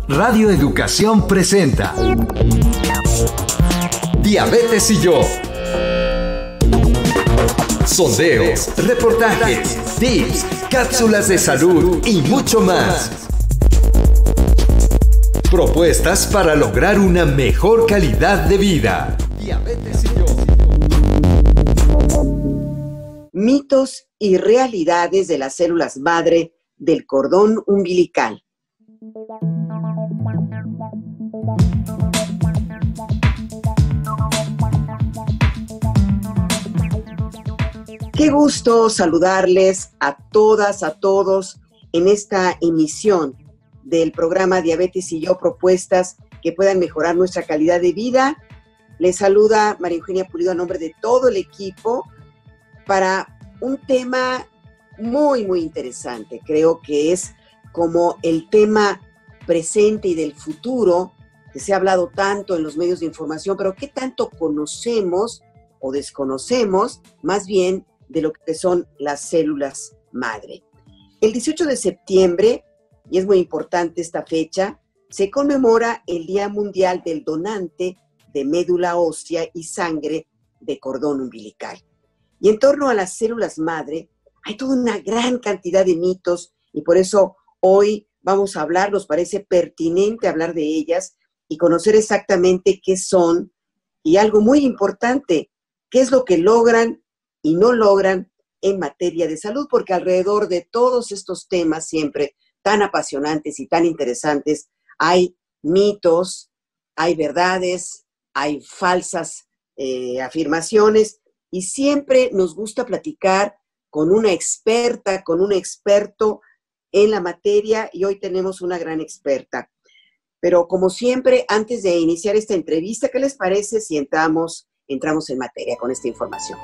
Radio Educación presenta Diabetes y yo. Sondeos, reportajes, tips, cápsulas de salud y mucho más. Propuestas para lograr una mejor calidad de vida. Diabetes y yo. Mitos y realidades de las células madre del cordón umbilical. Qué gusto saludarles a todas, a todos en esta emisión del programa Diabetes y yo, propuestas que puedan mejorar nuestra calidad de vida. Les saluda María Eugenia Pulido a nombre de todo el equipo para un tema muy, muy interesante. Creo que es como el tema presente y del futuro, que se ha hablado tanto en los medios de información, pero ¿qué tanto conocemos o desconocemos, más bien, de lo que son las células madre? El 18 de septiembre, y es muy importante esta fecha, se conmemora el Día Mundial del Donante de Médula Ósea y Sangre de Cordón Umbilical. Y en torno a las células madre, hay toda una gran cantidad de mitos, y por eso hoy vamos a hablar, nos parece pertinente hablar de ellas y conocer exactamente qué son, y algo muy importante, qué es lo que logran y no logran en materia de salud, porque alrededor de todos estos temas siempre tan apasionantes y tan interesantes, hay mitos, hay verdades, hay falsas afirmaciones, y siempre nos gusta platicar con una experta, con un experto en la materia, y hoy tenemos una gran experta. Pero como siempre, antes de iniciar esta entrevista, ¿qué les parece si entramos en materia con esta información?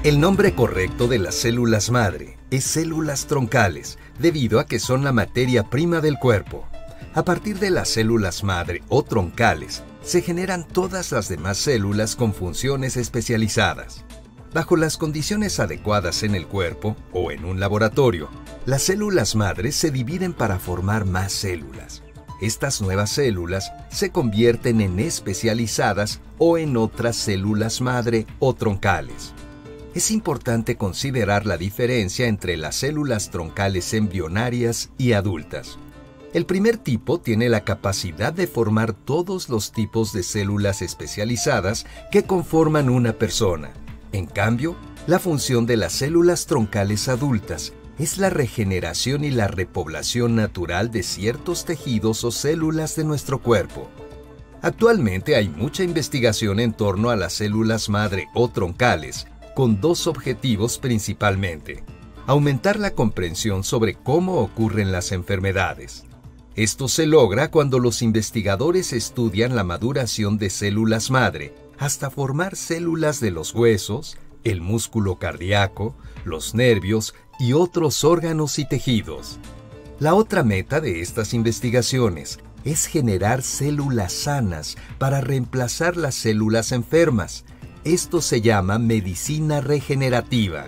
El nombre correcto de las células madre es células troncales, debido a que son la materia prima del cuerpo. A partir de las células madre o troncales, se generan todas las demás células con funciones especializadas. Bajo las condiciones adecuadas en el cuerpo o en un laboratorio, las células madres se dividen para formar más células. Estas nuevas células se convierten en especializadas o en otras células madre o troncales. Es importante considerar la diferencia entre las células troncales embrionarias y adultas. El primer tipo tiene la capacidad de formar todos los tipos de células especializadas que conforman una persona. En cambio, la función de las células troncales adultas es la regeneración y la repoblación natural de ciertos tejidos o células de nuestro cuerpo. Actualmente hay mucha investigación en torno a las células madre o troncales, con dos objetivos principalmente: aumentar la comprensión sobre cómo ocurren las enfermedades. Esto se logra cuando los investigadores estudian la maduración de células madre hasta formar células de los huesos, el músculo cardíaco, los nervios y otros órganos y tejidos. La otra meta de estas investigaciones es generar células sanas para reemplazar las células enfermas. Esto se llama medicina regenerativa.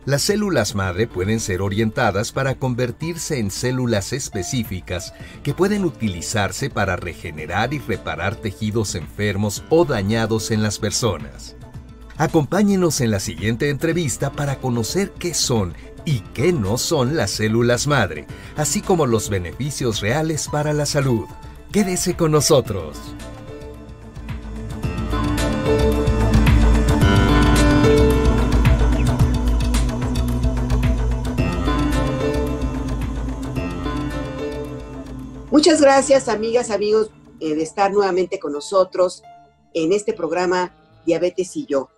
Las células madre pueden ser orientadas para convertirse en células específicas que pueden utilizarse para regenerar y reparar tejidos enfermos o dañados en las personas. Acompáñenos en la siguiente entrevista para conocer qué son y qué no son las células madre, así como los beneficios reales para la salud. Quédese con nosotros. Muchas gracias, amigas, amigos, de estar nuevamente con nosotros en este programa Diabetes y yo.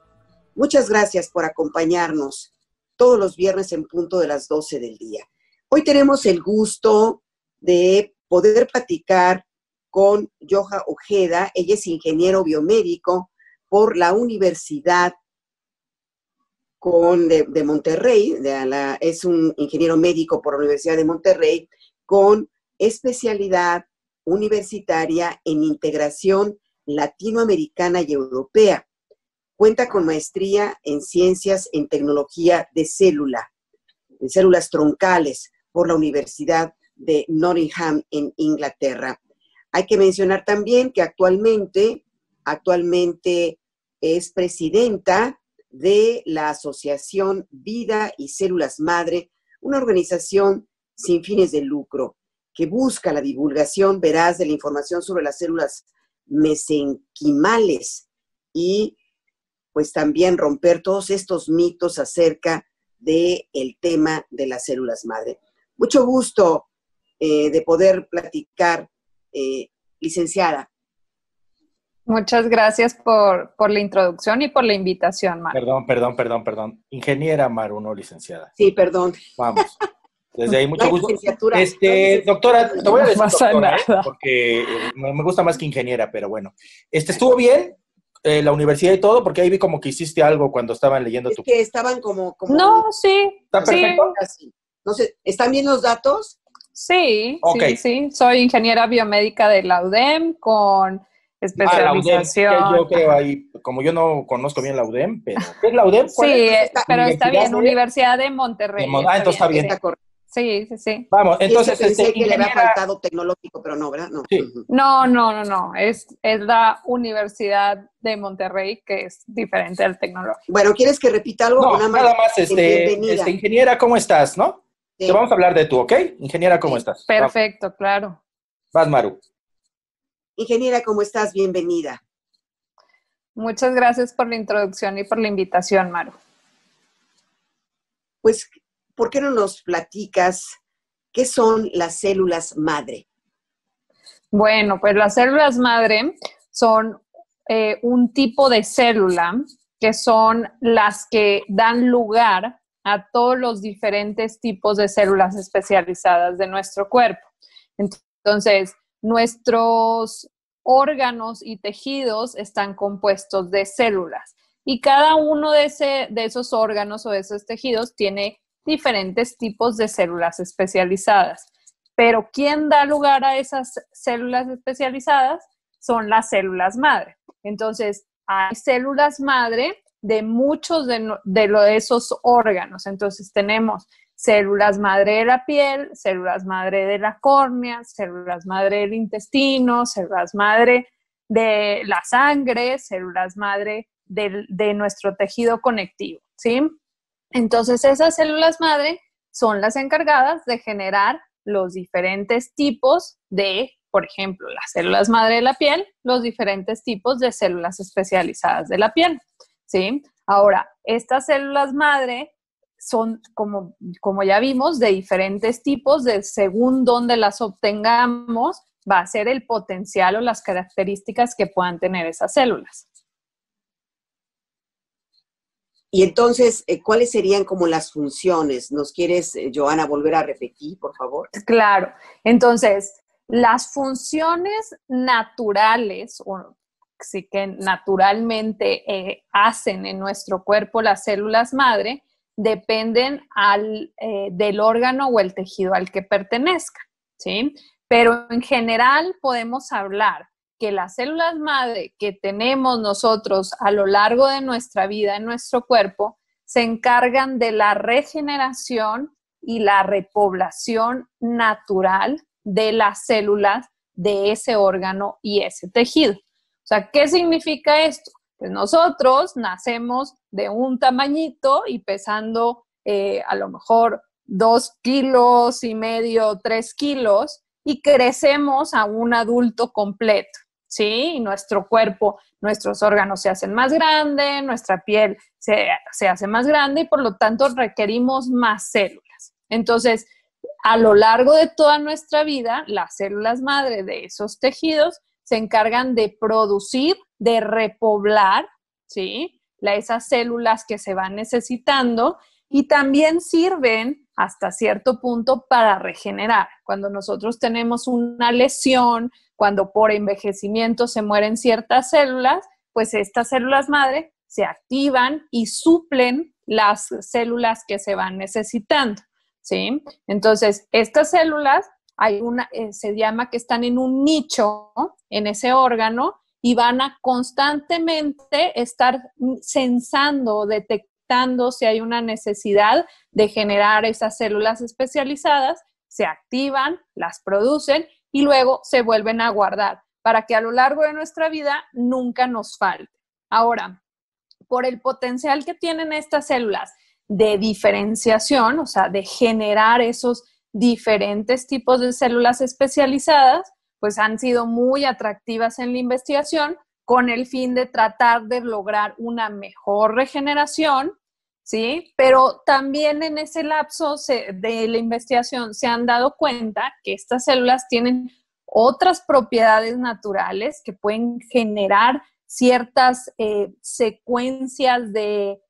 Muchas gracias por acompañarnos todos los viernes en punto de las 12 del día. Hoy tenemos el gusto de poder platicar con Joha Ojeda. Ella es ingeniero biomédico por la Universidad de Monterrey. Es un ingeniero médico por la Universidad de Monterrey con especialidad universitaria en integración latinoamericana y europea. Cuenta con maestría en ciencias en tecnología de células troncales por la Universidad de Nottingham en Inglaterra. Hay que mencionar también que actualmente es presidenta de la Asociación Vida y Células Madre, una organización sin fines de lucro que busca la divulgación veraz de la información sobre las células mesenquimales y pues también romper todos estos mitos acerca del tema de las células madre. Mucho gusto de poder platicar, licenciada. Muchas gracias por la introducción y por la invitación, Maru. Perdón. Ingeniera Maru, no licenciada. Sí, perdón. Vamos. Desde ahí, mucho No hay gusto. licenciatura. Doctora, te voy a decir No pasa doctora, nada. porque me gusta más que ingeniera, pero bueno. ¿Estuvo bien la universidad y todo? Porque ahí vi como que hiciste algo cuando estaban leyendo Es tu... que estaban como No, sí. ¿Está perfecto? así. No sé, ¿están bien los datos? Sí, Okay. sí. Soy ingeniera biomédica de la UDEM con especialización. La UDEM. Yo creo ahí, como yo no conozco bien la UDEM, pero ¿qué es la UDEM? ¿Cuál Sí, es? pero está bien, de... Universidad de Monterrey. Entonces está bien. Está correcto. Sí. Vamos, entonces, Pensé que le había ingeniera... faltado tecnológico, pero no, ¿verdad? No. Sí. No. Es la Universidad de Monterrey, que es diferente al tecnológico. Bueno, ¿quieres que repita algo? No, nada más, bienvenida. ingeniera, ¿cómo estás, no? Sí. Te vamos a hablar de tú, ¿ok? Ingeniera, ¿cómo estás? Perfecto, claro. Vas, Maru. Ingeniera, ¿cómo estás? Bienvenida. Muchas gracias por la introducción y por la invitación, Maru. Pues, ¿por qué no nos platicas qué son las células madre? Bueno, pues las células madre son un tipo de célula que son las que dan lugar a todos los diferentes tipos de células especializadas de nuestro cuerpo. Entonces, nuestros órganos y tejidos están compuestos de células y cada uno de esos órganos o de esos tejidos tiene diferentes tipos de células especializadas. Pero ¿quién da lugar a esas células especializadas? Son las células madre. Entonces, hay células madre de muchos de esos órganos. Entonces, tenemos células madre de la piel, células madre de la córnea, células madre del intestino, células madre de la sangre, células madre de nuestro tejido conectivo, ¿sí? Entonces, esas células madre son las encargadas de generar los diferentes tipos de, por ejemplo, las células madre de la piel, los diferentes tipos de células especializadas de la piel, ¿sí? Ahora, estas células madre son, como ya vimos, de diferentes tipos, según dónde las obtengamos, va a ser el potencial o las características que puedan tener esas células. Y entonces, ¿cuáles serían como las funciones? ¿Nos quieres, Joana, volver a repetir, por favor? Claro. Entonces, las funciones naturales, o sí que naturalmente hacen en nuestro cuerpo las células madre, dependen del órgano o el tejido al que pertenezca, ¿sí? Pero en general podemos hablar que las células madre que tenemos nosotros a lo largo de nuestra vida en nuestro cuerpo se encargan de la regeneración y la repoblación natural de las células de ese órgano y ese tejido. O sea, ¿qué significa esto? Pues nosotros nacemos de un tamañito y pesando a lo mejor 2,5 kilos, 3 kilos, y crecemos a un adulto completo, ¿sí? Y nuestro cuerpo, nuestros órganos se hacen más grandes, nuestra piel se hace más grande y por lo tanto requerimos más células. Entonces, a lo largo de toda nuestra vida, las células madre de esos tejidos se encargan de producir, de repoblar, ¿sí? Esas células que se van necesitando y también sirven hasta cierto punto para regenerar. Cuando nosotros tenemos una lesión, cuando por envejecimiento se mueren ciertas células, pues estas células madre se activan y suplen las células que se van necesitando, ¿sí? Entonces, estas células se llama que están en un nicho en ese órgano y van a constantemente estar sensando, detectando si hay una necesidad de generar esas células especializadas, se activan, las producen y luego se vuelven a guardar para que a lo largo de nuestra vida nunca nos falte. Ahora, por el potencial que tienen estas células de diferenciación, o sea, de generar esos diferentes tipos de células especializadas, pues han sido muy atractivas en la investigación con el fin de tratar de lograr una mejor regeneración, ¿sí? Pero también en ese lapso de la investigación se han dado cuenta que estas células tienen otras propiedades naturales que pueden generar ciertas secuencias de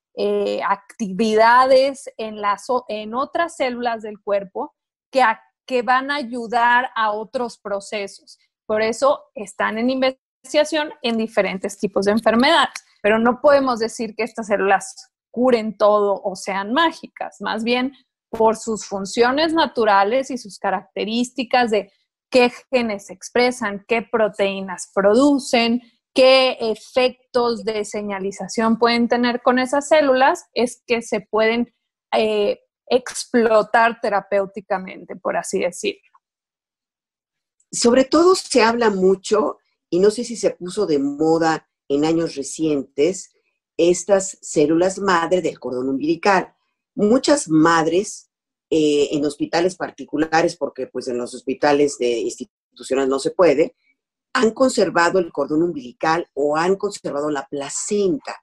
actividades en otras células del cuerpo que van a ayudar a otros procesos. Por eso están en investigación en diferentes tipos de enfermedades, pero no podemos decir que estas células curen todo o sean mágicas, más bien por sus funciones naturales y sus características de qué genes expresan, qué proteínas producen, qué efectos de señalización pueden tener con esas células, es que se pueden explotar terapéuticamente, por así decirlo. Sobre todo se habla mucho, y no sé si se puso de moda en años recientes, estas células madre del cordón umbilical. Muchas madres en hospitales particulares, porque pues en los hospitales de instituciones no se puede, han conservado el cordón umbilical o han conservado la placenta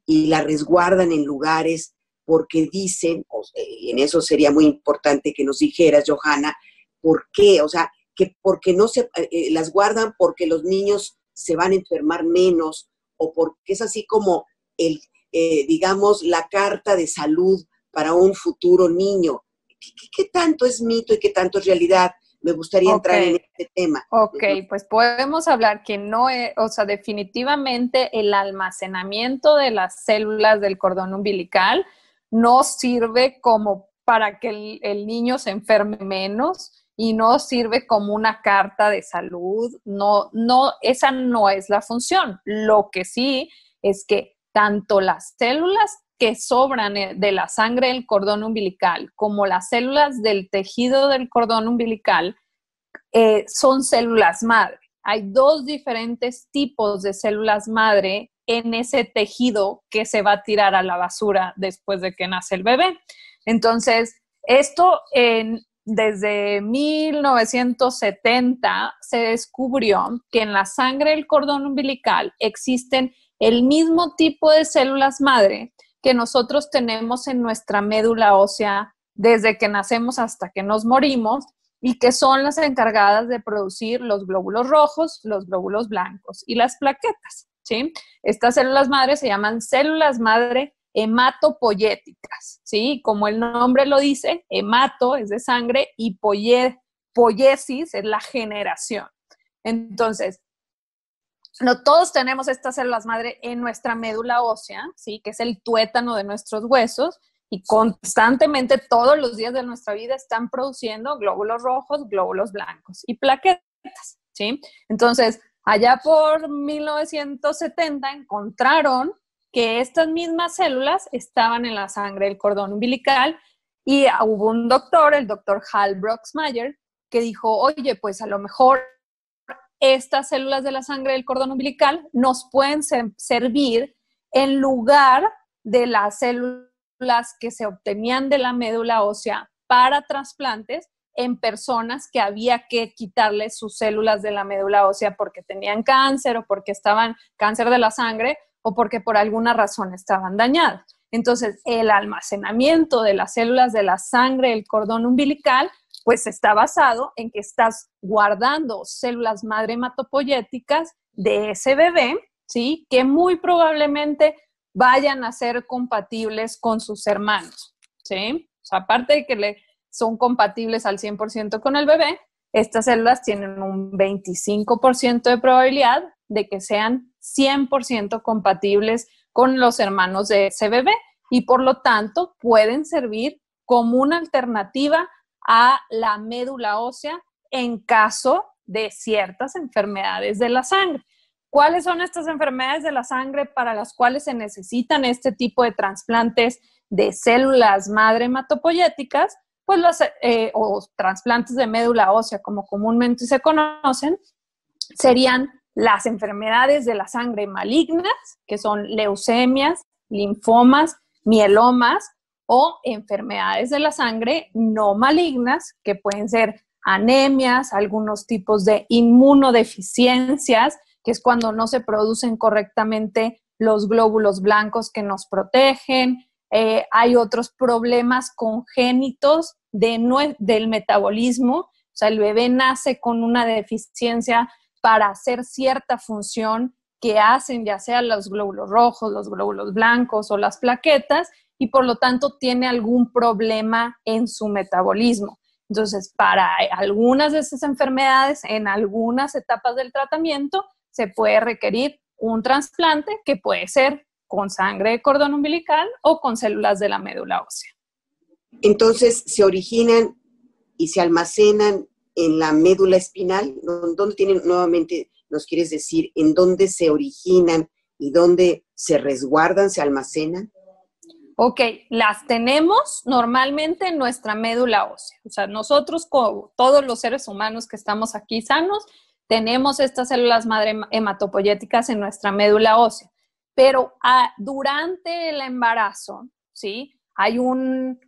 y la resguardan en lugares porque dicen, en eso sería muy importante que nos dijeras, Johanna, ¿por qué? O sea, que porque no se las guardan porque los niños se van a enfermar menos o porque es así como digamos, la carta de salud para un futuro niño. ¿Qué tanto es mito y qué tanto es realidad? Me gustaría entrar en este tema. Ok, pues podemos hablar que no es, o sea, definitivamente el almacenamiento de las células del cordón umbilical no sirve como para que el niño se enferme menos y no sirve como una carta de salud. No, esa no es la función. Lo que sí es que tanto las células que sobran de la sangre del cordón umbilical como las células del tejido del cordón umbilical son células madre. Hay dos diferentes tipos de células madre en ese tejido que se va a tirar a la basura después de que nace el bebé. Entonces, esto desde 1970 se descubrió que en la sangre del cordón umbilical existen el mismo tipo de células madre que nosotros tenemos en nuestra médula ósea desde que nacemos hasta que nos morimos y que son las encargadas de producir los glóbulos rojos, los glóbulos blancos y las plaquetas, ¿sí? Estas células madre se llaman células madre hematopoyéticas, ¿sí? Como el nombre lo dice, hemato es de sangre y poiesis es la generación. Entonces, no todos tenemos estas células madre en nuestra médula ósea, ¿sí? Que es el tuétano de nuestros huesos, y constantemente todos los días de nuestra vida están produciendo glóbulos rojos, glóbulos blancos y plaquetas, ¿sí? Entonces, allá por 1970 encontraron que estas mismas células estaban en la sangre del cordón umbilical y hubo un doctor, el doctor Hal Broxmayer, que dijo, oye, pues a lo mejor estas células de la sangre del cordón umbilical nos pueden servir en lugar de las células que se obtenían de la médula ósea para trasplantes en personas que había que quitarles sus células de la médula ósea porque tenían cáncer o porque estaban cáncer de la sangre o porque por alguna razón estaban dañadas. Entonces, el almacenamiento de las células de la sangre del cordón umbilical pues está basado en que estás guardando células madre hematopoyéticas de ese bebé, ¿sí? Que muy probablemente vayan a ser compatibles con sus hermanos, ¿sí? O sea, aparte de que son compatibles al 100% con el bebé, estas células tienen un 25% de probabilidad de que sean 100% compatibles con los hermanos de ese bebé y por lo tanto pueden servir como una alternativa a la médula ósea en caso de ciertas enfermedades de la sangre. ¿Cuáles son estas enfermedades de la sangre para las cuales se necesitan este tipo de trasplantes de células madre hematopoyéticas? Pues o trasplantes de médula ósea, como comúnmente se conocen, serían las enfermedades de la sangre malignas, que son leucemias, linfomas, mielomas, o enfermedades de la sangre no malignas, que pueden ser anemias, algunos tipos de inmunodeficiencias, que es cuando no se producen correctamente los glóbulos blancos que nos protegen. Hay otros problemas congénitos del metabolismo, o sea, el bebé nace con una deficiencia para hacer cierta función que hacen ya sea los glóbulos rojos, los glóbulos blancos o las plaquetas, y por lo tanto tiene algún problema en su metabolismo. Entonces, para algunas de esas enfermedades, en algunas etapas del tratamiento, se puede requerir un trasplante que puede ser con sangre de cordón umbilical o con células de la médula ósea. Entonces, se originan y se almacenan en la médula espinal. ¿Dónde tienen, nuevamente, nos quieres decir, en dónde se originan y dónde se resguardan, se almacenan? Ok, las tenemos normalmente en nuestra médula ósea. O sea, nosotros, como todos los seres humanos que estamos aquí sanos, tenemos estas células madre hematopoyéticas en nuestra médula ósea. Pero durante el embarazo, ¿sí? Hay un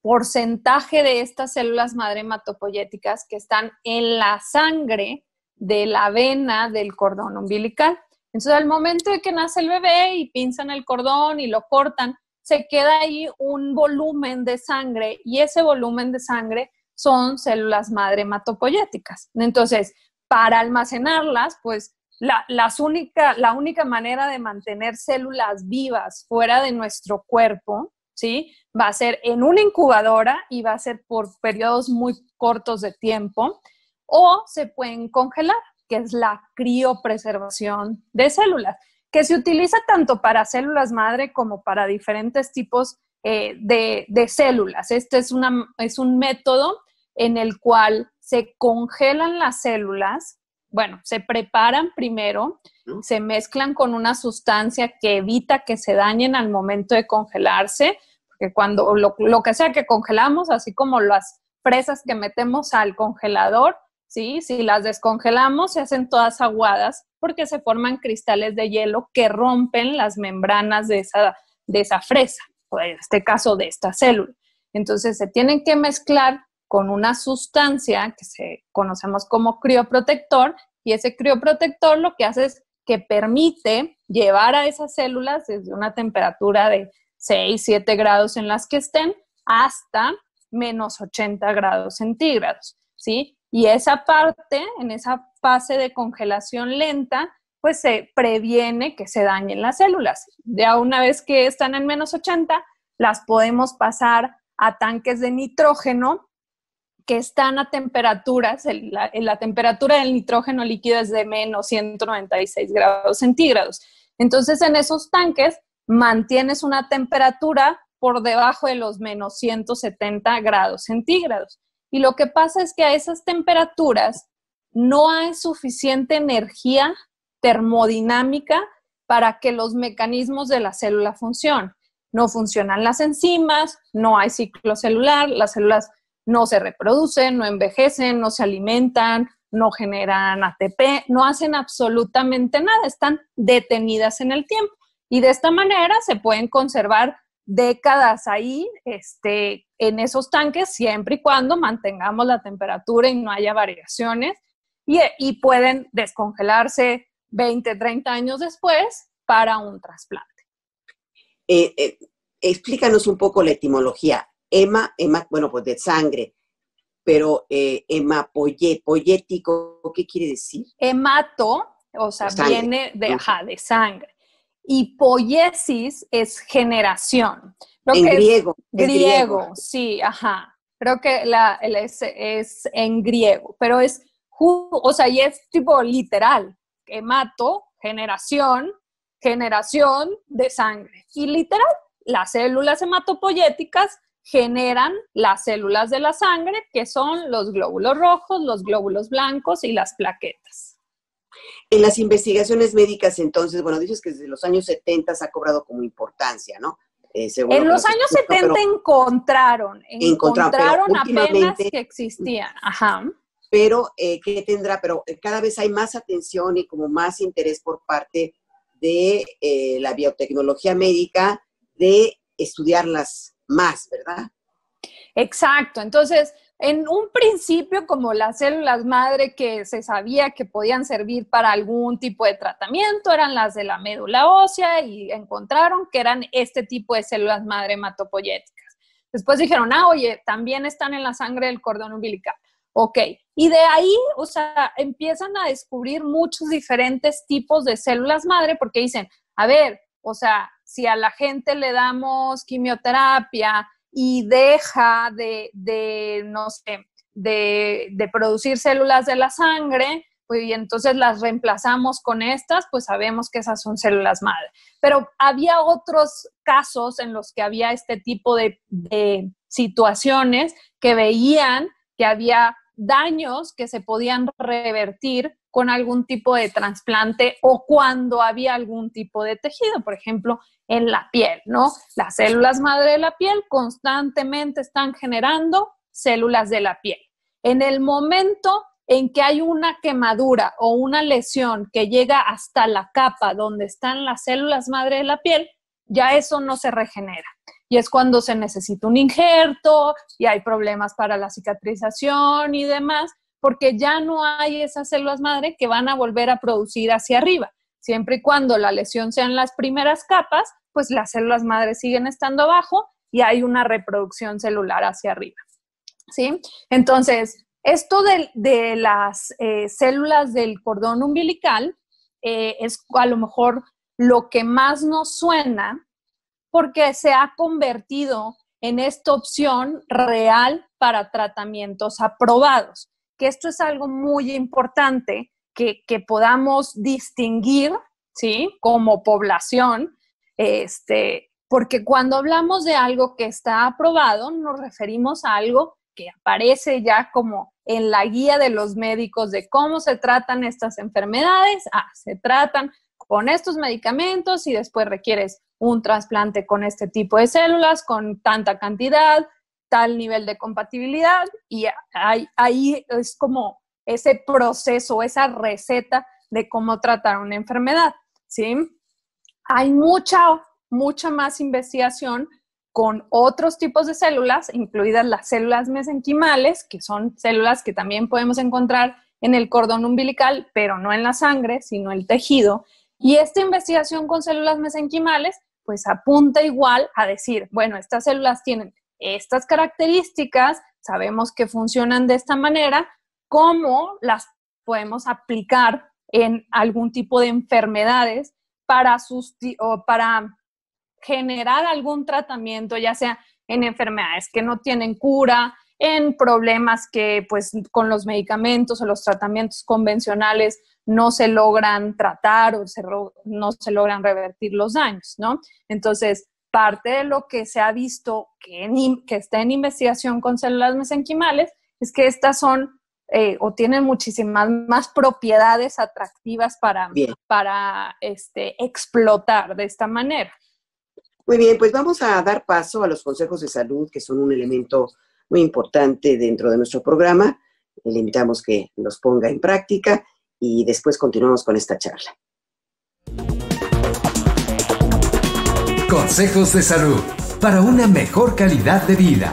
porcentaje de estas células madre hematopoyéticas que están en la sangre de la vena del cordón umbilical. Entonces, al momento de que nace el bebé y pinzan el cordón y lo cortan, se queda ahí un volumen de sangre, y ese volumen de sangre son células madre hematopoyéticas. Entonces, para almacenarlas, pues la única manera de mantener células vivas fuera de nuestro cuerpo, ¿sí? Va a ser en una incubadora y va a ser por periodos muy cortos de tiempo, o se pueden congelar, que es la criopreservación de células, que se utiliza tanto para células madre como para diferentes tipos de células. Este es un método en el cual se congelan las células. Bueno, se preparan primero, se mezclan con una sustancia que evita que se dañen al momento de congelarse, porque cuando lo que sea que congelamos, así como las fresas que metemos al congelador, ¿sí? Si las descongelamos, se hacen todas aguadas porque se forman cristales de hielo que rompen las membranas de esa fresa, o en este caso de esta célula. Entonces, se tienen que mezclar con una sustancia que conocemos como crioprotector, y ese crioprotector lo que hace es que permite llevar a esas células desde una temperatura de 6, 7 grados en las que estén hasta menos 80 grados centígrados, ¿sí? Y esa parte, en esa fase de congelación lenta, pues se previene que se dañen las células. Ya una vez que están en menos 80, las podemos pasar a tanques de nitrógeno que están a temperaturas, la temperatura del nitrógeno líquido es de menos 196 grados centígrados. Entonces, en esos tanques mantienes una temperatura por debajo de los menos 170 grados centígrados. Y lo que pasa es que a esas temperaturas no hay suficiente energía termodinámica para que los mecanismos de la célula funcionen. No funcionan las enzimas, no hay ciclo celular, las células no se reproducen, no envejecen, no se alimentan, no generan ATP, no hacen absolutamente nada, están detenidas en el tiempo. Y de esta manera se pueden conservar décadas ahí en esos tanques, siempre y cuando mantengamos la temperatura y no haya variaciones, y pueden descongelarse 20, 30 años después para un trasplante. Explícanos un poco la etimología. Bueno, pues de sangre, pero hemapoyético, ¿qué quiere decir? Hemato, o sea, sangre. Viene de sangre. Y poiesis es generación. En griego. Griego, sí, ajá. Creo que es en griego, pero y es tipo literal. Hemato, generación de sangre. Y literal, las células hematopoyéticas generan las células de la sangre, que son los glóbulos rojos, los glóbulos blancos y las plaquetas. En las investigaciones médicas, entonces, bueno, dices que desde los años 70 ha cobrado como importancia, ¿no? En los años 70 encontraron apenas que existían. Ajá. Pero, ¿qué tendrá? Pero cada vez hay más atención y como más interés por parte de la biotecnología médica de estudiarlas más, ¿verdad? Exacto. Entonces, en un principio, como las células madre que se sabía que podían servir para algún tipo de tratamiento, eran las de la médula ósea y encontraron que eran este tipo de células madre hematopoyéticas. Después dijeron, oye, también están en la sangre del cordón umbilical. Ok, y de ahí, o sea, empiezan a descubrir muchos diferentes tipos de células madre porque dicen, a ver, o sea, si a la gente le damos quimioterapia y deja de producir células de la sangre, pues, y entonces las reemplazamos con estas, pues sabemos que esas son células madre. Pero había otros casos en los que había este tipo de situaciones que veían que había daños que se podían revertir con algún tipo de trasplante o cuando había algún tipo de tejido, por ejemplo, en la piel, ¿no? Las células madre de la piel constantemente están generando células de la piel. En el momento en que hay una quemadura o una lesión que llega hasta la capa donde están las células madre de la piel, ya eso no se regenera. Y es cuando se necesita un injerto y hay problemas para la cicatrización y demás, porque ya no hay esas células madre que van a volver a producir hacia arriba. Siempre y cuando la lesión sea en las primeras capas, pues las células madre siguen estando abajo y hay una reproducción celular hacia arriba, ¿sí? Entonces, esto de las células del cordón umbilical es a lo mejor lo que más nos suena porque se ha convertido en esta opción real para tratamientos aprobados. Que esto es algo muy importante que podamos distinguir, ¿sí? Como población, porque cuando hablamos de algo que está aprobado, nos referimos a algo que aparece ya como en la guía de los médicos de cómo se tratan estas enfermedades. Se tratan con estos medicamentos y después requieres un trasplante con este tipo de células, con tanta cantidad, tal nivel de compatibilidad, y ahí es como ese proceso, esa receta de cómo tratar una enfermedad, ¿sí? Hay mucha más investigación con otros tipos de células, incluidas las células mesenquimales, que son células que también podemos encontrar en el cordón umbilical, pero no en la sangre, sino en el tejido. Y esta investigación con células mesenquimales, pues apunta igual a decir, bueno, estas células tienen estas características, sabemos que funcionan de esta manera, ¿cómo las podemos aplicar en algún tipo de enfermedades para generar algún tratamiento, ya sea en enfermedades que no tienen cura, en problemas que pues con los medicamentos o los tratamientos convencionales no se logran tratar o no se logran revertir los daños, ¿no? Entonces, parte de lo que se ha visto que está en investigación con células mesenquimales es que estas son o tienen muchísimas más propiedades atractivas para explotar de esta manera. Muy bien, pues vamos a dar paso a los consejos de salud, que son un elemento muy importante dentro de nuestro programa. Le invitamos que los ponga en práctica y después continuamos con esta charla. Consejos de salud para una mejor calidad de vida.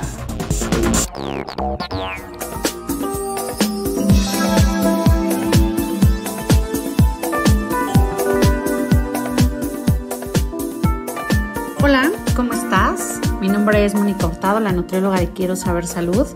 Hola, ¿cómo estás? Mi nombre es Mónica Hurtado, la nutrióloga de Quiero Saber Salud.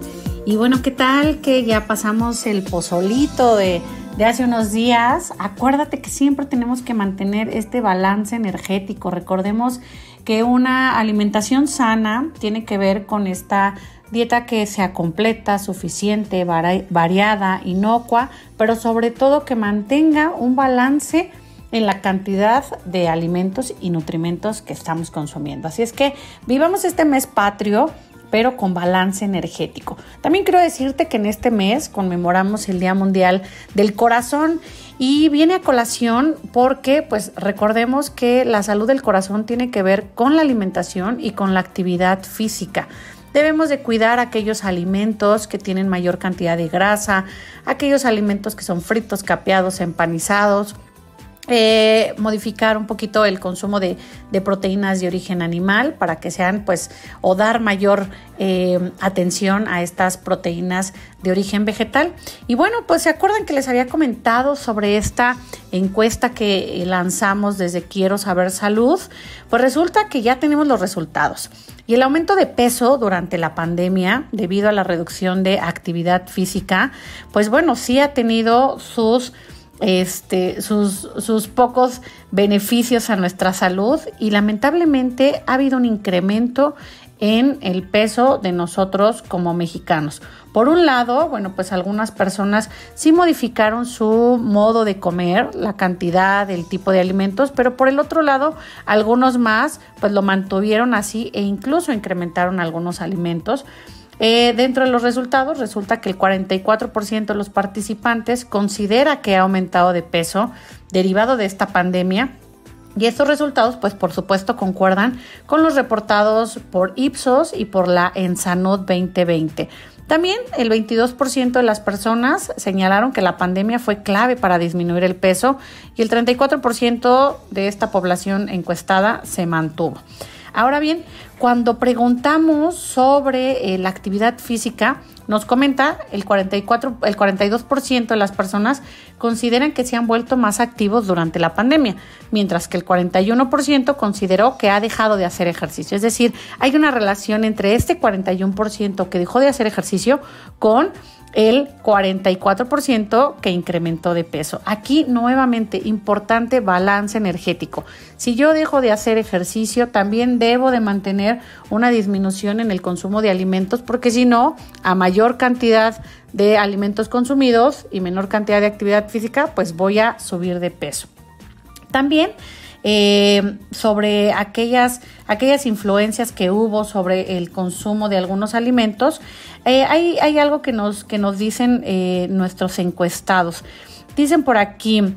Y bueno, ¿qué tal que ya pasamos el pozolito de hace unos días? Acuérdate que siempre tenemos que mantener este balance energético. Recordemos que una alimentación sana tiene que ver con esta dieta que sea completa, suficiente, variada, inocua, pero sobre todo que mantenga un balance en la cantidad de alimentos y nutrimentos que estamos consumiendo. Así es que vivamos este mes patrio pero con balance energético. También quiero decirte que en este mes conmemoramos el Día Mundial del Corazón y viene a colación porque pues recordemos que la salud del corazón tiene que ver con la alimentación y con la actividad física. Debemos de cuidar aquellos alimentos que tienen mayor cantidad de grasa, aquellos alimentos que son fritos, capeados, empanizados, modificar un poquito el consumo de proteínas de origen animal para que sean pues o dar mayor atención a estas proteínas de origen vegetal. Y bueno, pues se acuerdan que les había comentado sobre esta encuesta que lanzamos desde Quiero Saber Salud. Pues resulta que ya tenemos los resultados y el aumento de peso durante la pandemia debido a la reducción de actividad física, pues bueno, sí ha tenido sus pocos beneficios a nuestra salud y lamentablemente ha habido un incremento en el peso de nosotros como mexicanos. Por un lado, bueno, pues algunas personas sí modificaron su modo de comer, la cantidad, el tipo de alimentos, pero por el otro lado, algunos más pues lo mantuvieron así e incluso incrementaron algunos alimentos. Dentro de los resultados resulta que el 44% de los participantes considera que ha aumentado de peso derivado de esta pandemia y estos resultados pues por supuesto concuerdan con los reportados por Ipsos y por la ENSANUD 2020. También el 22% de las personas señalaron que la pandemia fue clave para disminuir el peso y el 34% de esta población encuestada se mantuvo. Ahora bien, cuando preguntamos sobre la actividad física, nos comenta el 42% de las personas consideran que se han vuelto más activos durante la pandemia, mientras que el 41% consideró que ha dejado de hacer ejercicio. Es decir, hay una relación entre este 41% que dejó de hacer ejercicio con el 44% que incrementó de peso. Aquí nuevamente importante balance energético. Si yo dejo de hacer ejercicio, también debo de mantener una disminución en el consumo de alimentos, porque si no, a mayor cantidad de alimentos consumidos y menor cantidad de actividad física, pues voy a subir de peso. También sobre aquellas influencias que hubo sobre el consumo de algunos alimentos, hay algo que nos dicen nuestros encuestados. Dicen por aquí,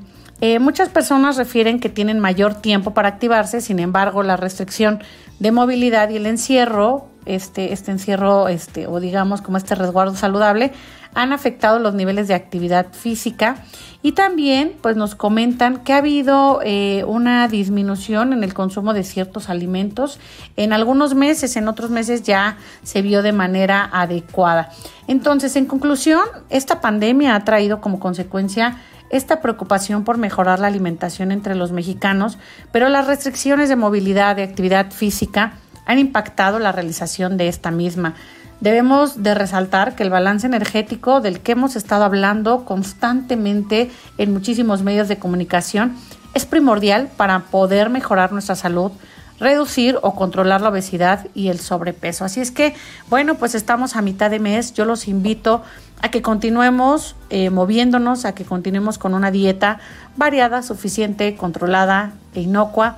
muchas personas refieren que tienen mayor tiempo para activarse, sin embargo, la restricción de movilidad y el encierro, este encierro, o digamos como este resguardo saludable, han afectado los niveles de actividad física y también pues nos comentan que ha habido una disminución en el consumo de ciertos alimentos en algunos meses, en otros meses ya se vio de manera adecuada. Entonces, en conclusión, esta pandemia ha traído como consecuencia esta preocupación por mejorar la alimentación entre los mexicanos, pero las restricciones de movilidad, de actividad física, han impactado la realización de esta misma. Debemos de resaltar que el balance energético del que hemos estado hablando constantemente en muchísimos medios de comunicación es primordial para poder mejorar nuestra salud, reducir o controlar la obesidad y el sobrepeso. Así es que, bueno, pues estamos a mitad de mes. Yo los invito a que continuemos moviéndonos, a que continuemos con una dieta variada, suficiente, controlada e inocua.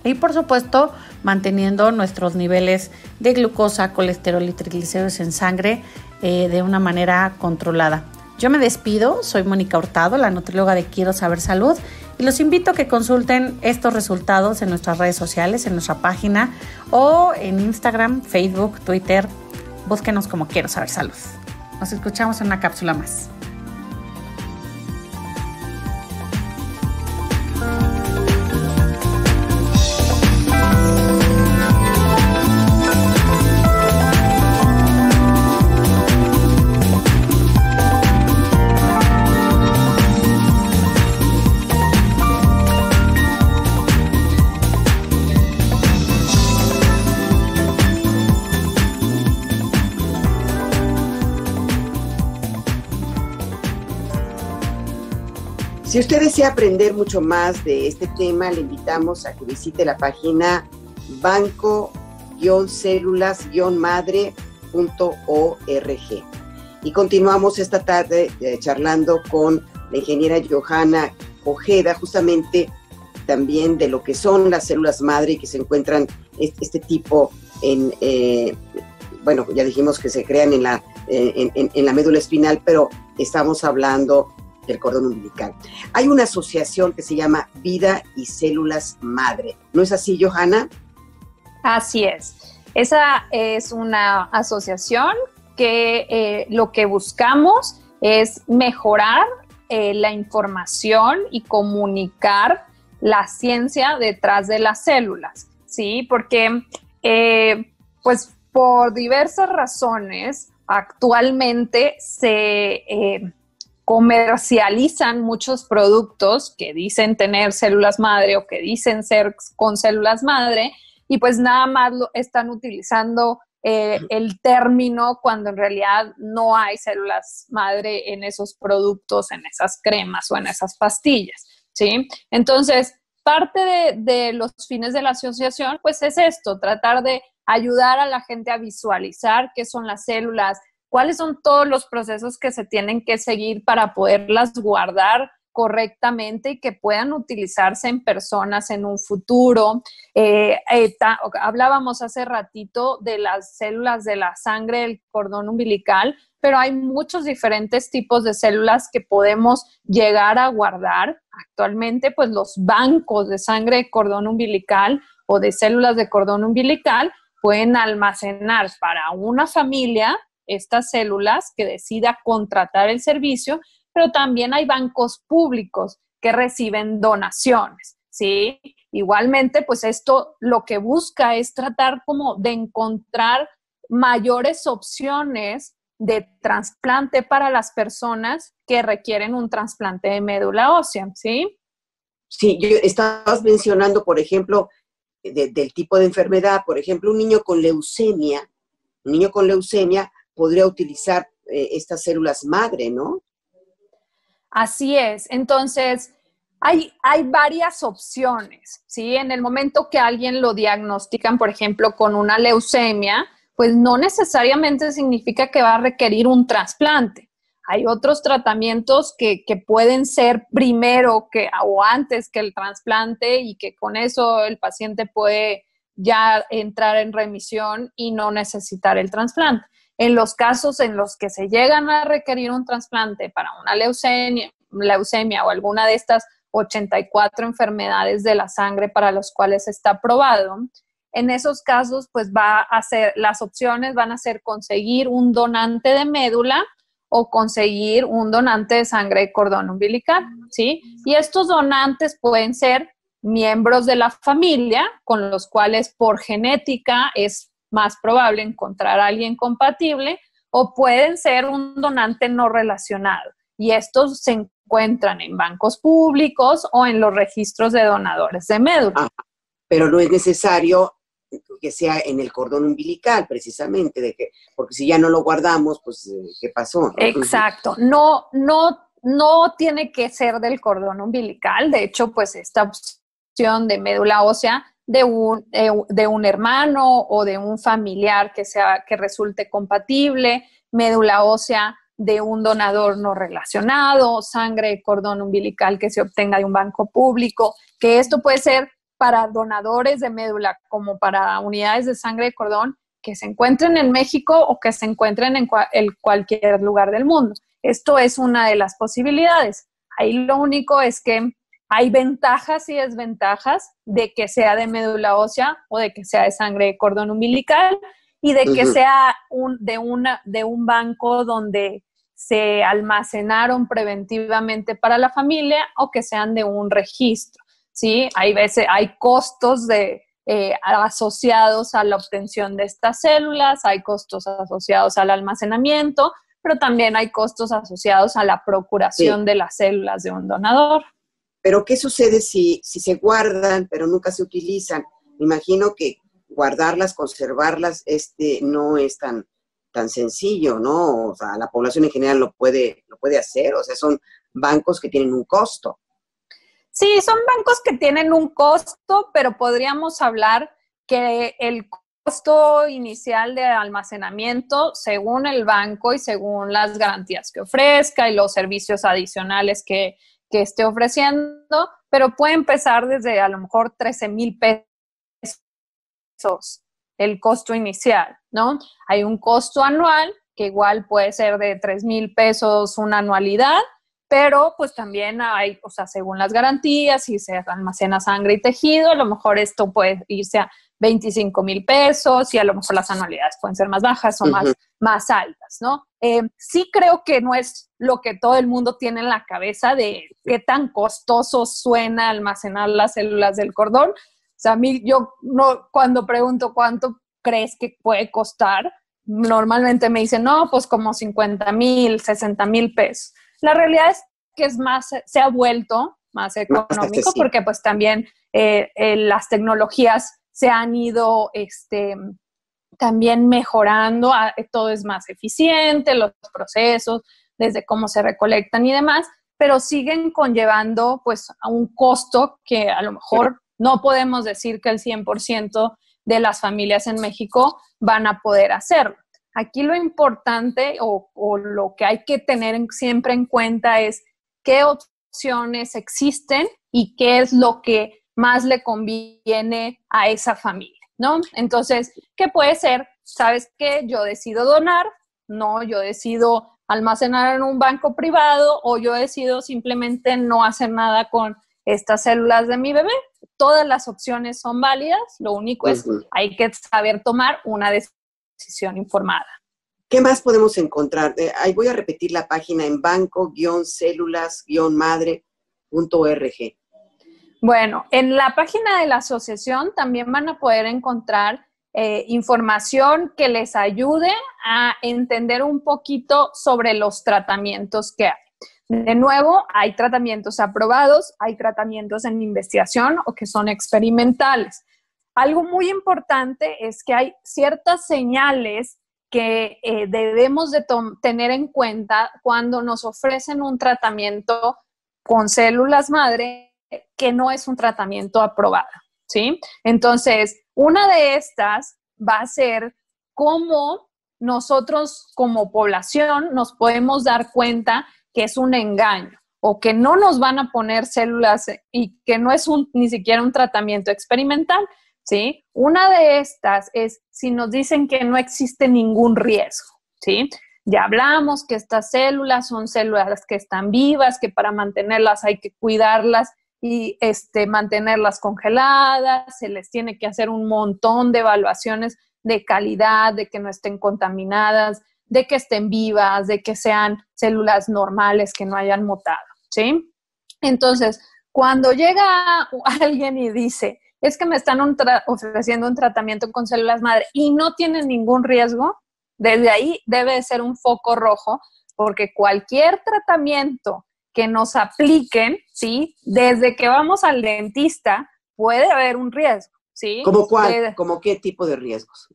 Y por supuesto, manteniendo nuestros niveles de glucosa, colesterol y triglicéridos en sangre de una manera controlada. Yo me despido, soy Mónica Hurtado, la nutrióloga de Quiero Saber Salud, y los invito a que consulten estos resultados en nuestras redes sociales, en nuestra página o en Instagram, Facebook, Twitter. Búsquenos como Quiero Saber Salud. Nos escuchamos en una cápsula más. Si usted desea aprender mucho más de este tema, le invitamos a que visite la página banco-células-madre.org. Y continuamos esta tarde charlando con la ingeniera Johanna Ojeda, justamente también de lo que son las células madre que se encuentran este tipo bueno, ya dijimos que se crean en la médula espinal, pero estamos hablando del cordón umbilical. Hay una asociación que se llama Vida y Células Madre. ¿No es así, Johanna? Así es. Esa es una asociación que lo que buscamos es mejorar la información y comunicar la ciencia detrás de las células, ¿sí? Porque, pues, por diversas razones, actualmente se comercializan muchos productos que dicen tener células madre o que dicen ser con células madre, y pues nada más están utilizando el término cuando en realidad no hay células madre en esos productos, en esas cremas o en esas pastillas, ¿sí? Entonces, parte de los fines de la asociación, pues es esto, tratar de ayudar a la gente a visualizar qué son las células, cuáles son todos los procesos que se tienen que seguir para poderlas guardar correctamente y que puedan utilizarse en personas en un futuro. Hablábamos hace ratito de las células de la sangre del cordón umbilical, pero hay muchos diferentes tipos de células que podemos llegar a guardar. Actualmente, pues los bancos de sangre de cordón umbilical o de células de cordón umbilical pueden almacenar para una familia estas células que decida contratar el servicio, pero también hay bancos públicos que reciben donaciones, ¿sí? Igualmente, pues esto lo que busca es tratar como de encontrar mayores opciones de trasplante para las personas que requieren un trasplante de médula ósea, ¿sí? Sí, estabas mencionando, por ejemplo, del tipo de enfermedad, por ejemplo, un niño con leucemia podría utilizar estas células madre, ¿no? Así es. Entonces, hay varias opciones, ¿sí? En el momento que alguien lo diagnostican, por ejemplo, con una leucemia, pues no necesariamente significa que va a requerir un trasplante. Hay otros tratamientos que pueden ser primero o antes que el trasplante y que con eso el paciente puede ya entrar en remisión y no necesitar el trasplante. En los casos en los que se llegan a requerir un trasplante para una leucemia o alguna de estas 84 enfermedades de la sangre para las cuales está aprobado, en esos casos, pues las opciones van a ser conseguir un donante de médula o conseguir un donante de sangre de cordón umbilical, ¿sí? Y estos donantes pueden ser miembros de la familia con los cuales por genética es más probable encontrar a alguien compatible, o pueden ser un donante no relacionado. Y estos se encuentran en bancos públicos o en los registros de donadores de médula. Pero no es necesario que sea en el cordón umbilical, precisamente, porque si ya no lo guardamos, pues, ¿qué pasó? ¿No? Exacto. No tiene que ser del cordón umbilical. De hecho, pues esta opción de médula ósea de un hermano o de un familiar que resulte compatible, médula ósea de un donador no relacionado, sangre de cordón umbilical que se obtenga de un banco público, que esto puede ser para donadores de médula como para unidades de sangre de cordón que se encuentren en México o que se encuentren en cualquier lugar del mundo. Esto es una de las posibilidades. Ahí lo único es que hay ventajas y desventajas de que sea de médula ósea o de que sea de sangre de cordón umbilical y de que sea de un banco donde se almacenaron preventivamente para la familia o que sean de un registro, ¿sí? Hay costos asociados a la obtención de estas células, hay costos asociados al almacenamiento, pero también hay costos asociados a la procuración de las células de un donador. Pero ¿qué sucede si se guardan, pero nunca se utilizan? Me imagino que guardarlas, conservarlas, no es tan sencillo, ¿no? O sea, la población en general lo puede hacer, o sea, son bancos que tienen un costo. Sí, son bancos que tienen un costo, pero podríamos hablar que el costo inicial de almacenamiento, según el banco y según las garantías que ofrezca y los servicios adicionales que esté ofreciendo, pero puede empezar desde a lo mejor 13,000 pesos el costo inicial, ¿no? Hay un costo anual que igual puede ser de 3,000 pesos una anualidad, pero pues también hay, o sea, según las garantías, si se almacena sangre y tejido, a lo mejor esto puede irse a 25,000 pesos y a lo mejor las anualidades pueden ser más bajas o más altas, ¿no? Sí creo que no es lo que todo el mundo tiene en la cabeza de qué tan costoso suena almacenar las células del cordón. O sea, a mí, yo no, cuando pregunto cuánto crees que puede costar, normalmente me dicen, no, pues como 50,000, 60,000 pesos. La realidad es que se ha vuelto más económico porque pues también las tecnologías se han ido también mejorando, todo es más eficiente, los procesos, desde cómo se recolectan y demás, pero siguen conllevando pues a un costo que a lo mejor no podemos decir que el 100% de las familias en México van a poder hacerlo. Aquí lo importante o lo que hay que tener siempre en cuenta es qué opciones existen y qué es lo que más le conviene a esa familia, ¿no? Entonces, ¿qué puede ser? ¿Sabes qué? Yo decido donar, no, yo decido almacenar en un banco privado o yo decido simplemente no hacer nada con estas células de mi bebé. Todas las opciones son válidas, lo único es hay que saber tomar una decisión informada. ¿Qué más podemos encontrar? Ahí voy a repetir la página en banco-células-madre.org. Bueno, en la página de la asociación también van a poder encontrar información que les ayude a entender un poquito sobre los tratamientos que hay. De nuevo, hay tratamientos aprobados, hay tratamientos en investigación o que son experimentales. Algo muy importante es que hay ciertas señales que debemos de tener en cuenta cuando nos ofrecen un tratamiento con células madre que no es un tratamiento aprobado, ¿sí? Entonces, una de estas va a ser cómo nosotros como población nos podemos dar cuenta que es un engaño o que no nos van a poner células y que no es ni siquiera un tratamiento experimental, ¿sí? Una de estas es si nos dicen que no existe ningún riesgo, ¿sí? Ya hablamos que estas células son células que están vivas, que para mantenerlas hay que cuidarlas y mantenerlas congeladas, se les tiene que hacer un montón de evaluaciones de calidad, de que no estén contaminadas, de que estén vivas, de que sean células normales, que no hayan mutado, ¿sí? Entonces, cuando llega alguien y dice, es que me están ofreciendo un tratamiento con células madre y no tienen ningún riesgo, desde ahí debe de ser un foco rojo, porque cualquier tratamiento que nos apliquen, ¿sí? Desde que vamos al dentista, puede haber un riesgo, ¿sí? ¿Cómo cuál? ¿Cómo qué tipo de riesgos?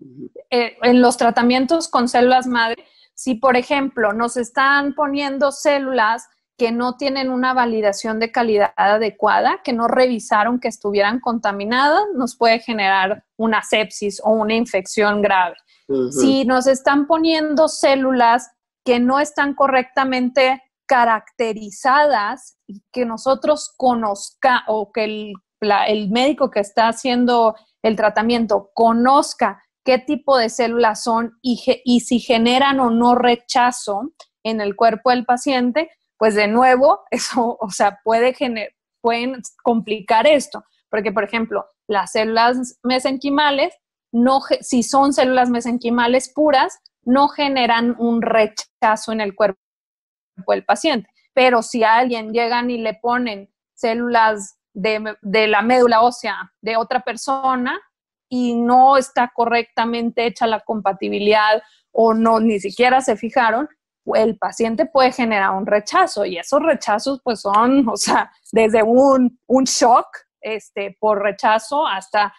En los tratamientos con células madre, si por ejemplo nos están poniendo células que no tienen una validación de calidad adecuada, que no revisaron que estuvieran contaminadas, nos puede generar una sepsis o una infección grave. Si nos están poniendo células que no están correctamente caracterizadas y que nosotros conozca o que el médico que está haciendo el tratamiento conozca qué tipo de células son y si generan o no rechazo en el cuerpo del paciente, pues de nuevo, eso, o sea, pueden complicar esto. Porque, por ejemplo, las células mesenquimales, si son células mesenquimales puras, no generan un rechazo en el cuerpo del paciente. Pero si a alguien llegan y le ponen células de la médula ósea de otra persona y no está correctamente hecha la compatibilidad o no, ni siquiera se fijaron, el paciente puede generar un rechazo y esos rechazos pues son, o sea, desde un shock por rechazo hasta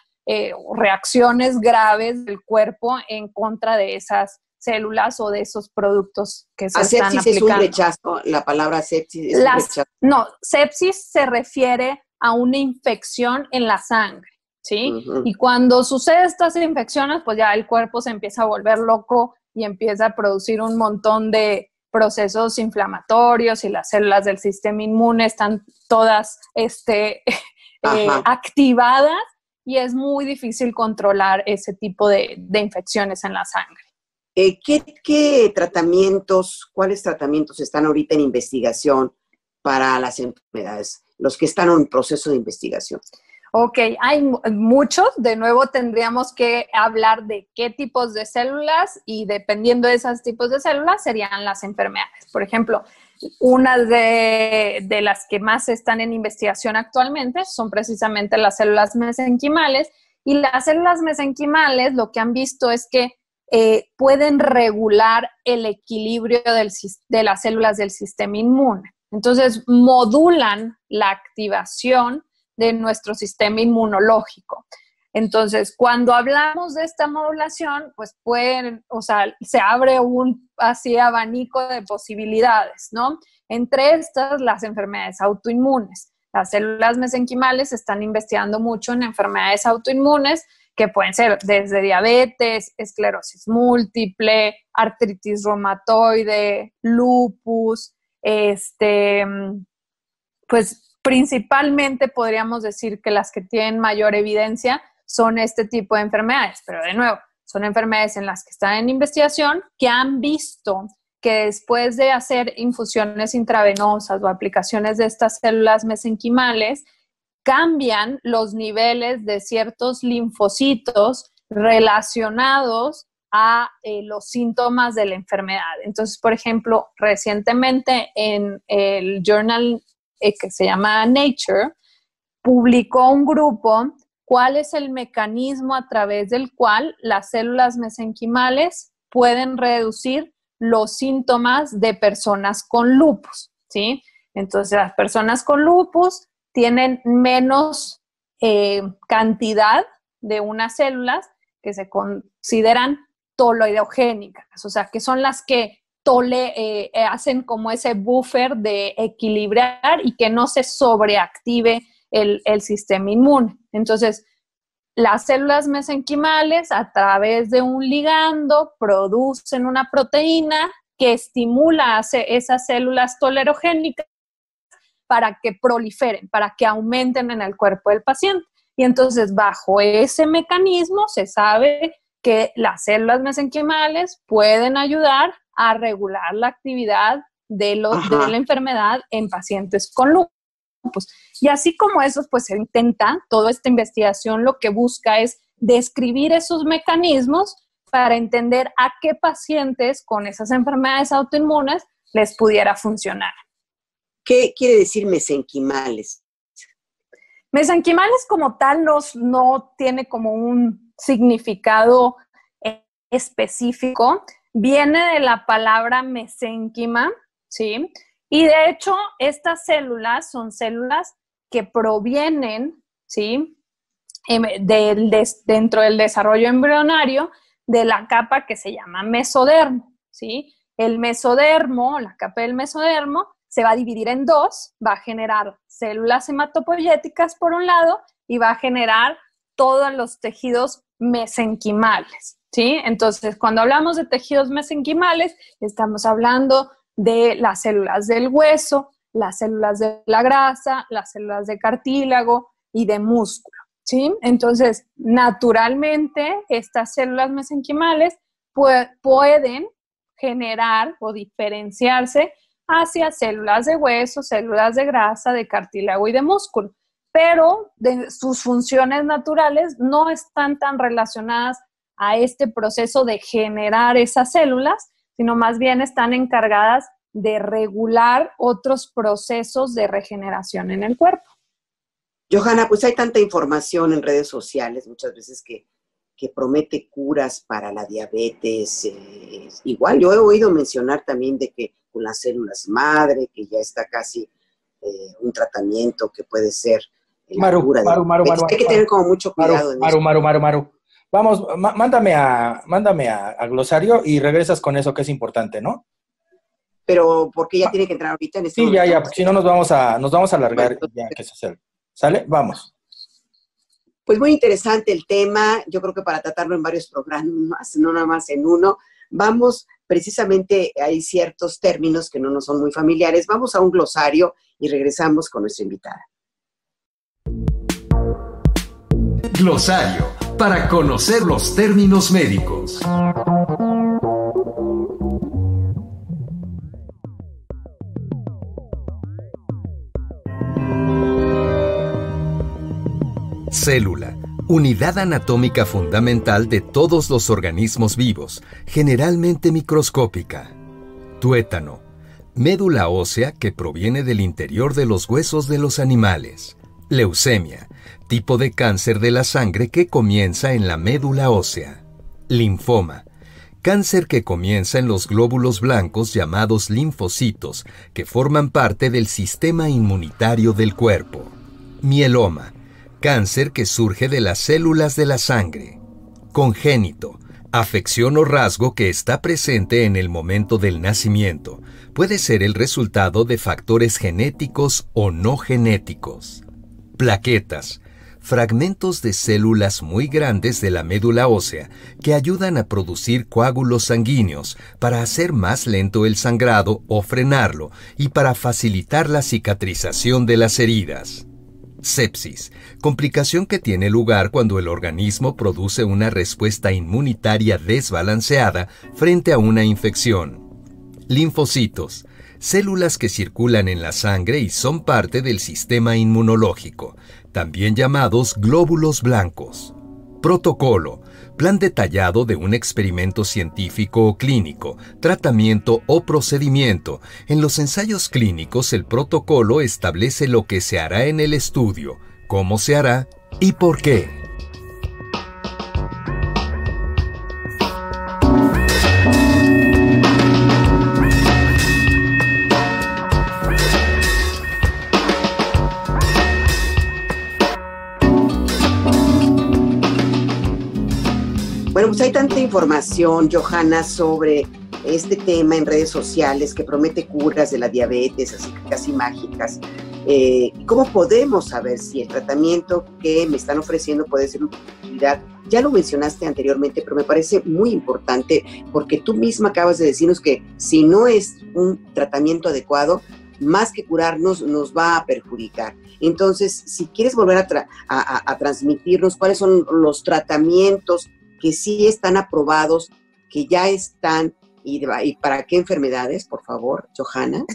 reacciones graves del cuerpo en contra de esas células o de esos productos que se están aplicando. Sepsis es un rechazo, la palabra sepsis es un rechazo. No, sepsis se refiere a una infección en la sangre, ¿sí? Y cuando sucede estas infecciones, pues ya el cuerpo se empieza a volver loco y empieza a producir un montón de procesos inflamatorios y las células del sistema inmune están todas activadas y es muy difícil controlar ese tipo de infecciones en la sangre. ¿Qué tratamientos, cuáles tratamientos están ahorita en investigación para las enfermedades, los que están en proceso de investigación? Ok, hay muchos. De nuevo tendríamos que hablar de qué tipos de células y dependiendo de esos tipos de células serían las enfermedades. Por ejemplo, una de las que más están en investigación actualmente son precisamente las células mesenquimales, y las células mesenquimales lo que han visto es que pueden regular el equilibrio de las células del sistema inmune. Entonces, modulan la activación de nuestro sistema inmunológico. Entonces, cuando hablamos de esta modulación, pues se abre un así abanico de posibilidades, ¿no? Entre estas, las enfermedades autoinmunes. Las células mesenquimales se están investigando mucho en enfermedades autoinmunes que pueden ser desde diabetes, esclerosis múltiple, artritis reumatoide, lupus, pues principalmente podríamos decir que las que tienen mayor evidencia son este tipo de enfermedades, pero de nuevo, son enfermedades en las que están en investigación, que han visto que después de hacer infusiones intravenosas o aplicaciones de estas células mesenquimales, cambian los niveles de ciertos linfocitos relacionados a los síntomas de la enfermedad. Entonces, por ejemplo, recientemente en el journal que se llama Nature, publicó un grupo cuál es el mecanismo a través del cual las células mesenquimales pueden reducir los síntomas de personas con lupus, ¿sí? Entonces, las personas con lupus tienen menos cantidad de unas células que se consideran toloidogénicas, o sea, que son las que hacen como ese buffer de equilibrar y que no se sobreactive el sistema inmune. Entonces, las células mesenquimales a través de un ligando producen una proteína que estimula a esas células tolerogénicas para que proliferen, para que aumenten en el cuerpo del paciente. Y entonces, bajo ese mecanismo, se sabe que las células mesenquimales pueden ayudar a regular la actividad de la enfermedad en pacientes con lupus. Y así como eso, pues se intenta, toda esta investigación lo que busca es describir esos mecanismos para entender a qué pacientes con esas enfermedades autoinmunes les pudiera funcionar. ¿Qué quiere decir mesenquimales? Mesenquimales como tal no tiene como un significado específico. Viene de la palabra mesénquima, ¿sí? Y de hecho, estas células son células que provienen, ¿sí? Dentro del desarrollo embrionario de la capa que se llama mesodermo, ¿sí? El mesodermo, la capa del mesodermo, se va a dividir en dos, va a generar células hematopoyéticas por un lado y va a generar todos los tejidos mesenquimales, ¿sí? Entonces, cuando hablamos de tejidos mesenquimales, estamos hablando de las células del hueso, las células de la grasa, las células de cartílago y de músculo, ¿sí? Entonces, naturalmente, estas células mesenquimales pueden generar o diferenciarse hacia células de hueso, células de grasa, de cartílago y de músculo, pero sus funciones naturales no están tan relacionadas a este proceso de generar esas células, sino más bien están encargadas de regular otros procesos de regeneración en el cuerpo. Johanna, pues hay tanta información en redes sociales, muchas veces que promete curas para la diabetes. Igual yo he oído mencionar también de que con las células madre, que ya está casi un tratamiento que puede ser la cura de diabetes. Hay que tener como mucho cuidado. Maru. Vamos, mándame a Glosario y regresas con eso que es importante, ¿no? Pero porque ya tiene que entrar ahorita en este momento. Ya, si no nos vamos a alargar, bueno, ya que se hace. ¿Sale? Vamos. Pues muy interesante el tema, yo creo que para tratarlo en varios programas, no nada más en uno, vamos, precisamente hay ciertos términos que no nos son muy familiares, vamos a un glosario y regresamos con nuestra invitada. Glosario, para conocer los términos médicos. Célula, unidad anatómica fundamental de todos los organismos vivos, generalmente microscópica. Tuétano, médula ósea que proviene del interior de los huesos de los animales. Leucemia, tipo de cáncer de la sangre que comienza en la médula ósea. Linfoma, cáncer que comienza en los glóbulos blancos llamados linfocitos, que forman parte del sistema inmunitario del cuerpo. Mieloma, cáncer que surge de las células de la sangre. Congénito, afección o rasgo que está presente en el momento del nacimiento. Puede ser el resultado de factores genéticos o no genéticos. Plaquetas, fragmentos de células muy grandes de la médula ósea que ayudan a producir coágulos sanguíneos para hacer más lento el sangrado o frenarlo y para facilitar la cicatrización de las heridas. Sepsis, complicación que tiene lugar cuando el organismo produce una respuesta inmunitaria desbalanceada frente a una infección. Linfocitos, células que circulan en la sangre y son parte del sistema inmunológico, también llamados glóbulos blancos. Protocolo, plan detallado de un experimento científico o clínico, tratamiento o procedimiento. En los ensayos clínicos, el protocolo establece lo que se hará en el estudio, cómo se hará y por qué. Bueno, pues hay tanta información, Johanna, sobre este tema en redes sociales que promete curas de la diabetes, así que casi mágicas. ¿Cómo podemos saber si el tratamiento que me están ofreciendo puede ser una utilidad? Ya lo mencionaste anteriormente, pero me parece muy importante porque tú misma acabas de decirnos que si no es un tratamiento adecuado, más que curarnos, nos va a perjudicar. Entonces, si quieres volver a transmitirnos cuáles son los tratamientos que sí están aprobados, que ya están, y para qué enfermedades, por favor, Johanna.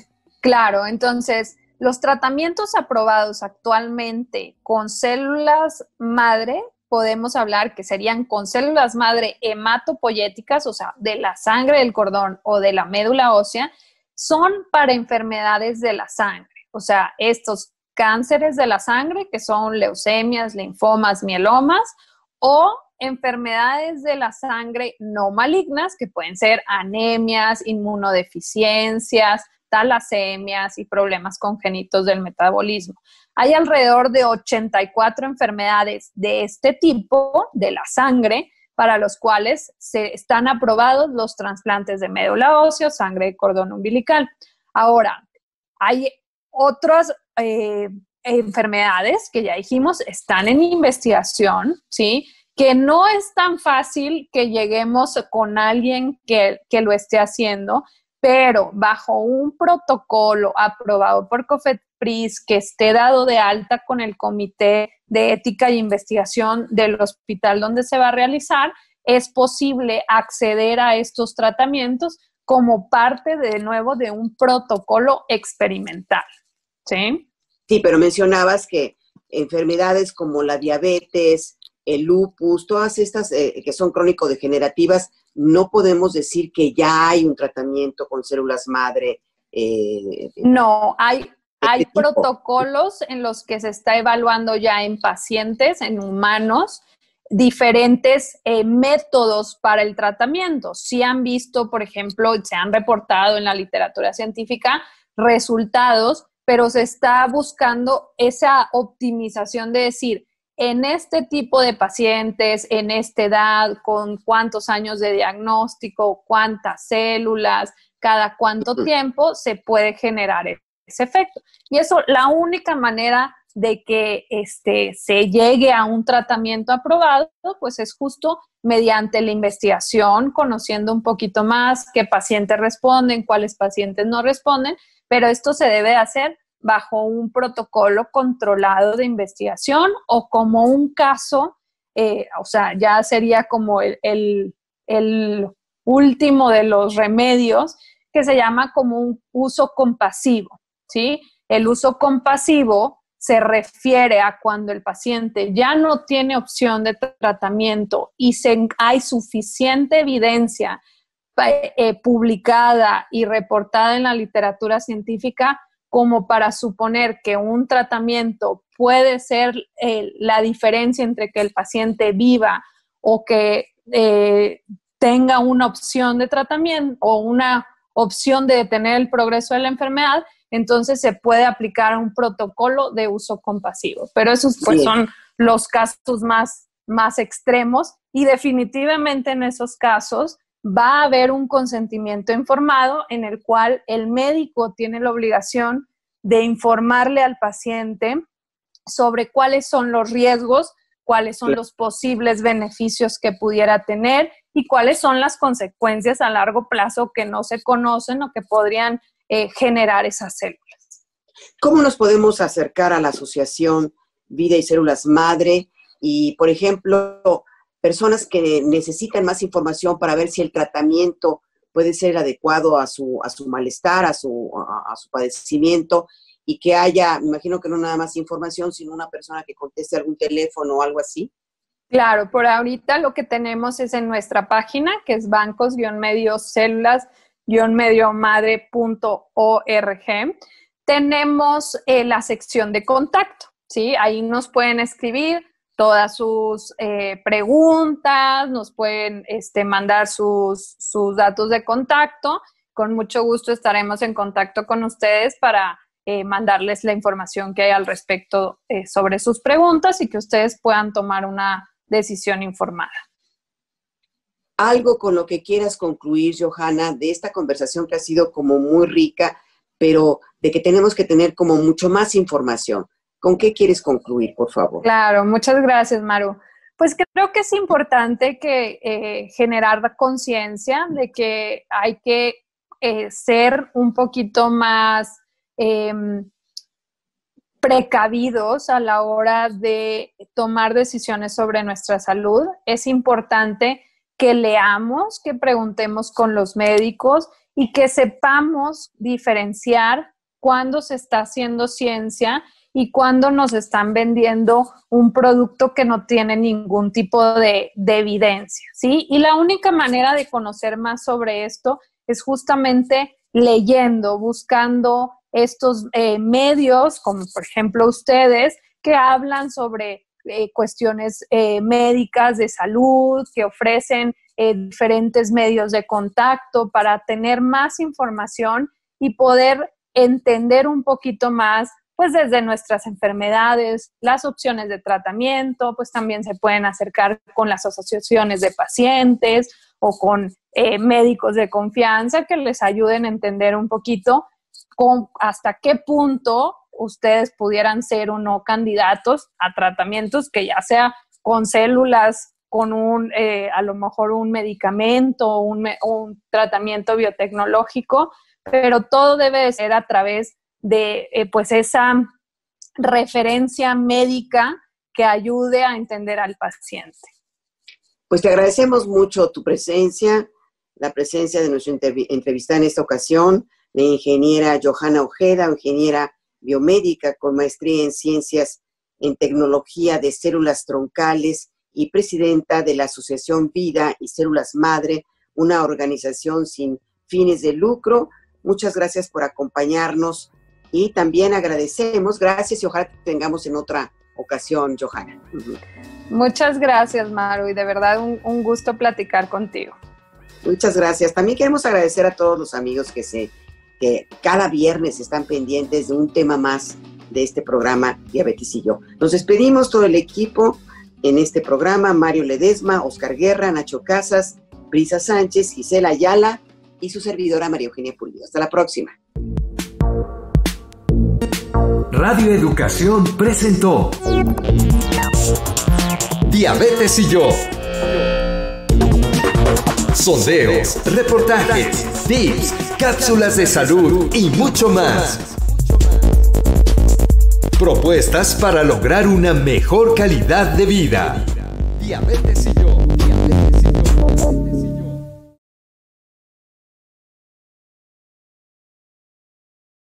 Claro, entonces, los tratamientos aprobados actualmente con células madre, podemos hablar que serían con células madre hematopoyéticas, o sea, de la sangre del cordón o de la médula ósea, son para enfermedades de la sangre. O sea, estos cánceres de la sangre, que son leucemias, linfomas, mielomas, o enfermedades de la sangre no malignas, que pueden ser anemias, inmunodeficiencias, talasemias y problemas congénitos del metabolismo. Hay alrededor de 84 enfermedades de este tipo, de la sangre, para los cuales se están aprobados los trasplantes de médula ósea, sangre de cordón umbilical. Ahora, hay otras enfermedades que ya dijimos están en investigación, ¿sí?, que no es tan fácil que lleguemos con alguien que lo esté haciendo, pero bajo un protocolo aprobado por COFEPRIS, que esté dado de alta con el Comité de Ética e Investigación del hospital donde se va a realizar, es posible acceder a estos tratamientos como parte, de nuevo, de un protocolo experimental, ¿sí? Sí, pero mencionabas que enfermedades como la diabetes, el lupus, todas estas que son crónico-degenerativas, no podemos decir que ya hay un tratamiento con células madre. No, hay protocolos en los que se está evaluando ya en pacientes, en humanos, diferentes métodos para el tratamiento. Sí han visto, por ejemplo, se han reportado en la literatura científica resultados, pero se está buscando esa optimización de decir, en este tipo de pacientes, en esta edad, con cuántos años de diagnóstico, cuántas células, cada cuánto tiempo se puede generar ese efecto. Y eso, la única manera de que se llegue a un tratamiento aprobado, pues es justo mediante la investigación, conociendo un poquito más qué pacientes responden, cuáles pacientes no responden, pero esto se debe hacer bajo un protocolo controlado de investigación o como un caso o sea, ya sería como el último de los remedios, que se llama como un uso compasivo, ¿sí? El uso compasivo se refiere a cuando el paciente ya no tiene opción de tratamiento y hay suficiente evidencia publicada y reportada en la literatura científica como para suponer que un tratamiento puede ser la diferencia entre que el paciente viva o que tenga una opción de tratamiento o una opción de detener el progreso de la enfermedad, entonces se puede aplicar un protocolo de uso compasivo. Pero esos pues son los casos más extremos, y definitivamente en esos casos va a haber un consentimiento informado en el cual el médico tiene la obligación de informarle al paciente sobre cuáles son los riesgos, cuáles son los posibles beneficios que pudiera tener y cuáles son las consecuencias a largo plazo que no se conocen o que podrían generar esas células. ¿Cómo nos podemos acercar a la Asociación Vida y Células Madre? Y, por ejemplo, personas que necesitan más información para ver si el tratamiento puede ser adecuado a su malestar, a su padecimiento, y que haya, me imagino que no nada más información, sino una persona que conteste algún teléfono o algo así. Claro, por ahorita lo que tenemos es en nuestra página, que es bancos-células-madre.org. Tenemos la sección de contacto, ¿sí? Ahí nos pueden escribir todas sus preguntas, nos pueden mandar sus datos de contacto. Con mucho gusto estaremos en contacto con ustedes para mandarles la información que hay al respecto sobre sus preguntas y que ustedes puedan tomar una decisión informada. Algo con lo que quieras concluir, Johanna, de esta conversación que ha sido como muy rica, pero de que tenemos que tener como mucho más información. ¿Con qué quieres concluir, por favor? Claro, muchas gracias, Maru. Pues creo que es importante que generar conciencia de que hay que ser un poquito más precavidos a la hora de tomar decisiones sobre nuestra salud. Es importante que leamos, que preguntemos con los médicos y que sepamos diferenciar cuándo se está haciendo ciencia y cuándo nos están vendiendo un producto que no tiene ningún tipo de evidencia, ¿sí? Y la única manera de conocer más sobre esto es justamente leyendo, buscando estos medios, como por ejemplo ustedes, que hablan sobre cuestiones médicas de salud, que ofrecen diferentes medios de contacto para tener más información y poder entender un poquito más, pues desde nuestras enfermedades, las opciones de tratamiento, pues también se pueden acercar con las asociaciones de pacientes o con médicos de confianza que les ayuden a entender un poquito hasta qué punto ustedes pudieran ser o no candidatos a tratamientos, que ya sea con células, con a lo mejor un medicamento o un tratamiento biotecnológico, pero todo debe ser a través de pues esa referencia médica que ayude a entender al paciente. Pues te agradecemos mucho tu presencia, la presencia de nuestra entrevistada en esta ocasión, la ingeniera Johanna Ojeda, ingeniera biomédica con maestría en ciencias en tecnología de células troncales y presidenta de la Asociación Vida y Células Madre, una organización sin fines de lucro. Muchas gracias por acompañarnos y también agradecemos, gracias y ojalá te tengamos en otra ocasión, Johanna. Muchas gracias, Maru, y de verdad un gusto platicar contigo. Muchas gracias. También queremos agradecer a todos los amigos que cada viernes están pendientes de un tema más de este programa Diabetes y Yo. Nos despedimos todo el equipo en este programa: Mario Ledesma, Oscar Guerra, Nacho Casas, Brisa Sánchez, Gisela Ayala y su servidora María Eugenia Pulido. Hasta la próxima. Radio Educación presentó Diabetes y Yo. Sondeos, reportajes, tips, cápsulas de salud y mucho más. Propuestas para lograr una mejor calidad de vida. Diabetes y yo.